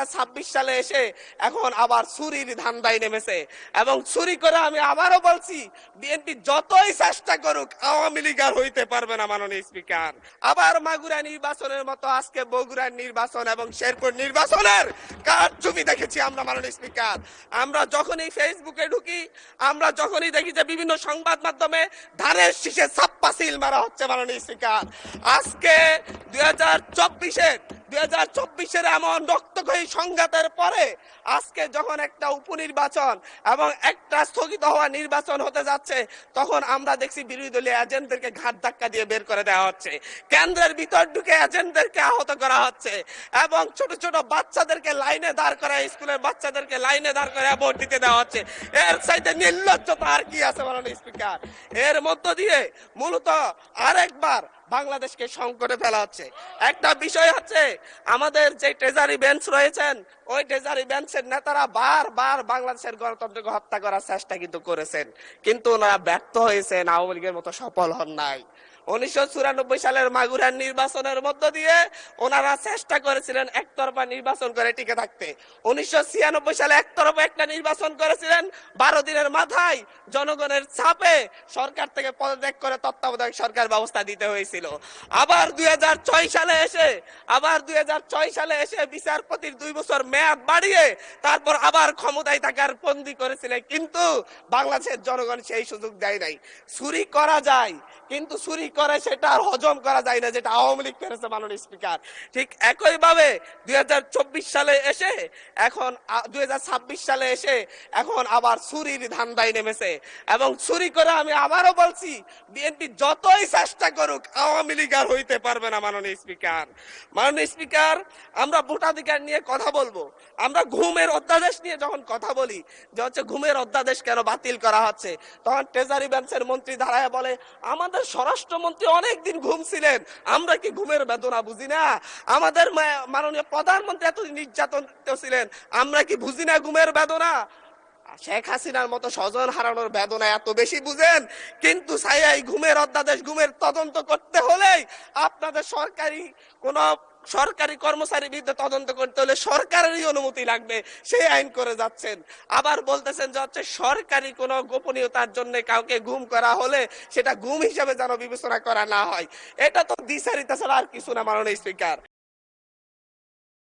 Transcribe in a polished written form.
2026 সালে এসে এখন আবার চুরির ধান্দায় নেমেছে এবং চুরি করে আমি আবারও বলছি বিএনপি যতই চেষ্টা করুক আওয়ামী লীগ আর হইতে পারবে না। মাননীয় স্পিকার, আবার মাগুরা নির্বাচনের মতো আজকে বগুড়ার নির্বাচন এবং শেরপুর নির্বাচনের কারচুপি দেখেছি আমরা। মাননীয় স্পিকার, আমরা যখনই ফেসবুকে ঢুকি, আমরা যখনই দেখি যে বিভিন্ন সংবাদ মাধ্যমে ধানের শীষে ছাপ্পা সিল মারা হচ্ছে। মাননীয় স্পিকার, আজকে 2024-এর এমন রক্তক্ষয়ী সংঘাতের পরে আজকে যখন একটা উপনির্বাচন এবং একটা স্থগিত হওয়া নির্বাচন হতে যাচ্ছে, তখন আমরা দেখছি বিরোধী দলীয় এজেন্টদেরকে ঘাট ধাক্কা দিয়ে বের করে দেওয়া হচ্ছে, কেন্দ্রের ভিতর ঢুকে এজেন্টদেরকে আহত করা হচ্ছে এবং ছোট ছোট বাচ্চাদেরকে লাইনে দাঁড় করা, স্কুলের বাচ্চাদেরকে লাইনে দাঁড় করে ভোট দিতে দেওয়া হচ্ছে। এর চাইতে নির্লজ্জতা আর কি আছে? মাননীয় স্পিকার, এর মধ্য দিয়ে মূলত আরেকবার বাংলাদেশকে সংকটে ফেলা হচ্ছে। একটা বিষয় হচ্ছে, আমাদের যে ট্রেজারি বেঞ্চ রয়েছেন, ওই ট্রেজারি বেঞ্চের নেতারা বারবার বাংলাদেশের গণতন্ত্রকে হত্যা করার চেষ্টা কিন্তু করেছেন, কিন্তু ওনারা ব্যর্থ হয়েছেন, আওয়ামী লীগের মতো সফল হন নাই। 1994 সালের মাগুরার নির্বাচনের মধ্য দিয়ে ওনারা চেষ্টা করেছিলেন একতরফা নির্বাচন করে টিকে থাকতে। 1996 সালে একতরফা একটা নির্বাচন করেছিলেন, 12 দিনের মাথায় জনগণের চাপে সরকার থেকে পদত্যাগ করে তত্ত্বাবধায়ক সরকার ব্যবস্থা দিতে হয়েছিল। আবার 2006 সালে এসে বিচারপতির 2 বছর মেয়াদ বাড়িয়ে তারপর আবার ক্ষমতায় থাকার বন্দী করেছিলেন, কিন্তু বাংলাদেশের জনগণ সেই সুযোগ দেয় নাই। চুরি করা যায়, কিন্তু চুরি করে সেটা আর হজম করা যায় না, যেটা আওয়ামী লীগ করেছে। মাননীয় স্পিকার, ঠিক একইভাবে 2024 সালে এসে এখন 2026 সালে এসে এখন আবার চুরির ধান্দায় নেমেছে এবং চুরি করে আমি আবারও বলছি বিএনপি যতই চেষ্টা করুক আওয়ামী লীগ আর হইতে পারবে না। মাননীয় স্পিকার, আমরা ভোটাধিকার নিয়ে কথা বলবো, আমরা ঘুমের অধ্যাদেশ নিয়ে যখন কথা বলি যে হচ্ছে ঘুমের অধ্যাদেশ কেন বাতিল করা হচ্ছে, তখন ট্রেজারি বেঞ্চের মন্ত্রী দাঁড়ায় বলে আমাদের স্বরাষ্ট্রমন্ত্রী অনেকদিন ঘুমছিলেন, আমরা কি ঘুমের বেদনা বুঝি না? আমাদের মাননীয় প্রধানমন্ত্রী এতদিন নির্যাতন ছিলেন, আমরা কি বুঝি না ঘুমের বেদনা? শেখ হাসিনার মতো স্বজন হারানোর বেদনা এত বেশি বুঝেন, কিন্তু এই ঘুমের অধ্যাদেশ, ঘুমের তদন্ত করতে হলেই আপনাদের সরকারি কর্মচারীর বিরুদ্ধে তদন্ত করতে হলে সরকারেরই অনুমতি লাগবে, সেই আইন করে যাচ্ছেন। আবার বলতেছেন যে হচ্ছে সরকারি কোনো গোপনীয়তার জন্য কাউকে গুম করা হলে সেটা গুম হিসেবে যেন বিবেচনা করা না হয়। এটা তো দ্বিচারিতা ছাড়া আর কিছু না। মাননীয় স্পিকার,